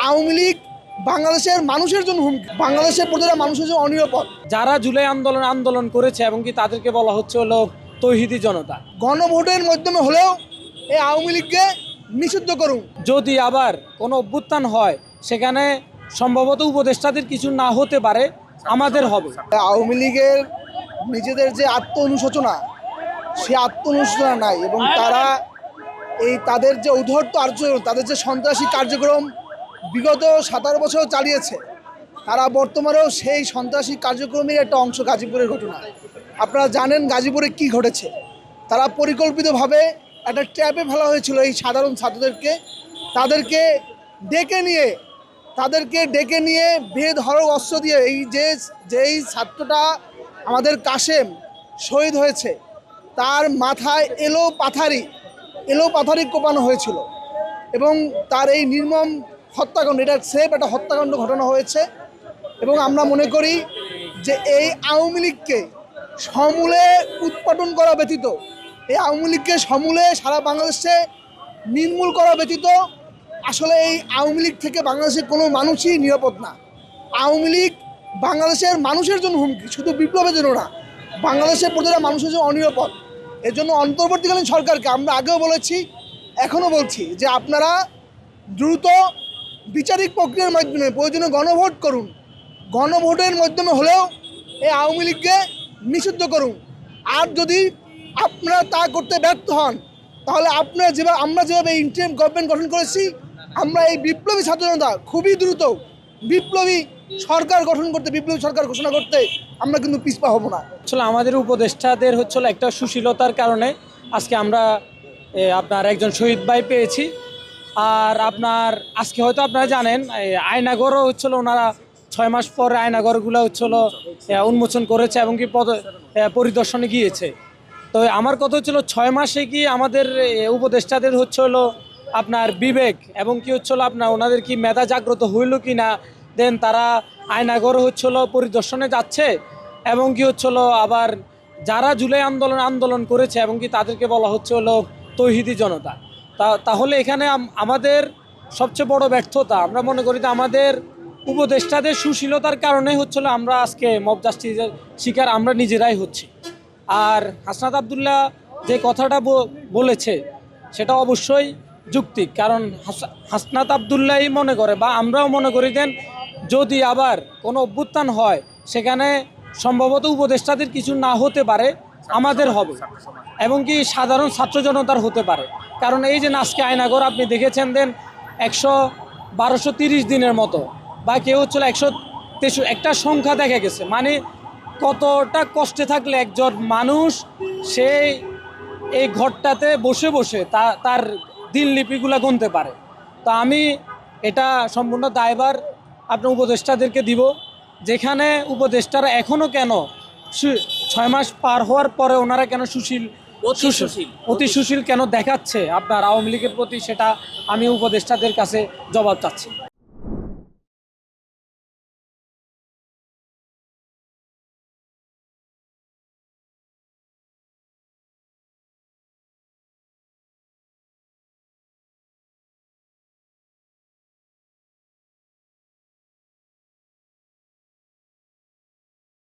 আওয়ামী লীগ বাংলাদেশের মানুষের জন্য হুমকি, বাংলাদেশের প্রতিটা মানুষের জন্য অনিরাপদ। যারা জুলাই আন্দোলন করেছে এবং কি তাদেরকে বলা হচ্ছে হলো তৌহিদি জনতা। গণভোটের মাধ্যমে হলেও এই আওয়ামী লীগকে নিষিদ্ধ করুন। যদি আবার কোনো অভ্যুত্থান হয় সেখানে সম্ভবত উপদেষ্টাদের কিছু না হতে পারে, আমাদের হবে। আওয়ামী লীগের নিজেদের যে অনুশোচনা, সে অনুশোচনা নাই, এবং তারা তাদের যে উদ্ধর্ত আচরণ, তাদের যে সন্ত্রাসী কার্যক্রম বিগত 17 বছর চালিয়েছে, তারা বর্তমানেও সেই সন্ত্রাসী কার্যক্রমের একটা অংশ। গাজীপুরের ঘটনা আপনারা জানেন, গাজীপুরে কি ঘটেছে। তারা পরিকল্পিতভাবে একটা ট্র্যাপে ফেলা হয়েছিল এই সাধারণ ছাত্রদেরকে। তাদেরকে ডেকে নিয়ে বেধড়ক অস্ত্র দিয়ে যেই ছাত্রটা আমাদের কাশেম শহীদ হয়েছে, তার মাথায় এলো পাথারি কোপানো হয়েছিল, এবং তার এই নির্মম হত্যাকাণ্ড, এটা একটা হত্যাকাণ্ড ঘটনা হয়েছে। এবং আমরা মনে করি যে এই আওয়ামী লীগকে সমূলে উৎপাটন করা ব্যতীত, এই আওয়ামী লীগকে সমূলে সারা বাংলাদেশে নির্মূল করা ব্যতীত আসলে এই আওয়ামী লীগ থেকে বাংলাদেশের কোনো মানুষই নিরাপদ না। আওয়ামী লীগ বাংলাদেশের মানুষের জন্য হুমকি, শুধু বিপ্লবের জন্য না, বাংলাদেশের প্রতিটা মানুষের জন্য অনিরাপদ। এর জন্য অন্তর্বর্তীকালীন সরকারকে আমরা আগেও বলেছি, এখনও বলছি যে আপনারা দ্রুত বিচারিক প্রক্রিয়ার মাধ্যমে প্রয়োজনে গণভোট করুন। গণভোটের মাধ্যমে হলেও এই আওয়ামী লীগকে নিষিদ্ধ করুন। আর যদি আপনারা তা করতে ব্যর্থ হন, তাহলে আমরা যেভাবে ইন্টারিম গভর্নমেন্ট গঠন করেছি, আমরা এই বিপ্লবী ছাত্র জনতা খুবই দ্রুত বিপ্লবী সরকার ঘোষণা করতে আমরা কিন্তু পিছপা হব না। আসলে আমাদের উপদেষ্টাদের হচ্ছিল একটা সুশীলতার কারণে আজকে আমরা আপনার একজন শহীদ ভাই পেয়েছি। আর আজকে হয়তো আপনারা জানেন আয়নাগরও হচ্ছিল, ওনারা 6 মাস পরে আয়নাগরগুলো হচ্ছিল উন্মোচন করেছে এবং কি পরিদর্শনে গিয়েছে। তো আমার কথা হচ্ছিল 6 মাসে কি আমাদের উপদেষ্টাদের হচ্ছিল আপনার বিবেক এবং কি হচ্ছিল ওনাদের কি মেধা জাগ্রত হইল কি না, দেন তারা আয়নাগর হচ্ছিল পরিদর্শনে যাচ্ছে এবং কি হচ্ছিল আবার যারা জুলাই আন্দোলন করেছে এবং কি তাদেরকে বলা হচ্ছে হলো তৌহিদি জনতা। তাহলে এখানে আমাদের সবচেয়ে বড় ব্যর্থতা আমরা মনে করি যে আমাদের উপদেষ্টাদের সুশীলতার কারণে হচ্ছিল আমরা আজকে মব জাস্টিসের শিকার আমরা নিজেরাই হচ্ছি। আর হাসনাত আবদুল্লাহ যে কথাটা বলেছে সেটা অবশ্যই যৌক্তিক, কারণ হাসনাত আবদুল্লাহই মনে করে বা আমরাও মনে করি দেন যদি আবার কোনো অভ্যুত্থান হয় সেখানে সম্ভবত উপদেষ্টাদের কিছু না হতে পারে, আমাদের হবে এবং কি সাধারণ ছাত্র জনতার হতে পারে। কারণ এই যে আজকে আয়নাগর আপনি দেখেছেন দেন 1230 দিনের মতো, বা কেউ হচ্ছিল 163 একটা সংখ্যা দেখা গেছে। মানে কতটা কষ্টে থাকলে একজন মানুষ সেই এই ঘরটাতে বসে বসে তার দিনলিপিগুলো গুনতে পারে। তো আমি এটা সম্পূর্ণ দায়ভার আপনার উপদেষ্টাদেরকে দিব, যেখানে উপদেষ্টারা এখনও কেন 6 মাস পার হওয়ার পরে ওনারা কেন অতি সুশীল কেন দেখাচ্ছে আপনার আওয়ামী লীগের প্রতি, সেটা আমি উপদেষ্টাদের কাছে জবাব চাচ্ছি।